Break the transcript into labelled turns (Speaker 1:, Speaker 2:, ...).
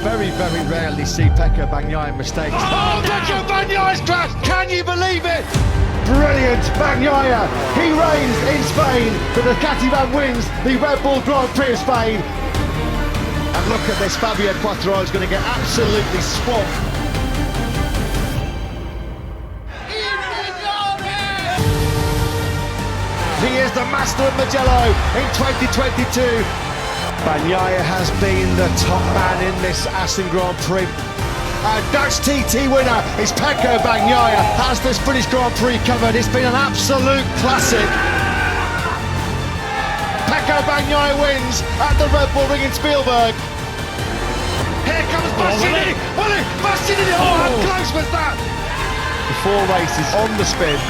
Speaker 1: very, very rarely see Pecco Bagnaia mistakes.
Speaker 2: Oh, Pecco Bagnaia's crash! Can you believe it?
Speaker 3: Brilliant, Bagnaia. He reigns in Spain, but the Cativan wins the Red Bull Grand Prix of Spain.
Speaker 1: And look at this, Fabio Quattraro is going to get absolutely swamped. He is the master of Mugello in 2022. Bagnaia has been the top man in this Assen Grand Prix. Dutch TT winner is Pecco Bagnaia. Has this British Grand Prix covered? It's been an absolute classic. Pecco Bagnaia wins at the Red Bull Ring in Spielberg. Here comes Bastianini. Bastianini. Oh, how close was that?
Speaker 3: 4 races on the spin.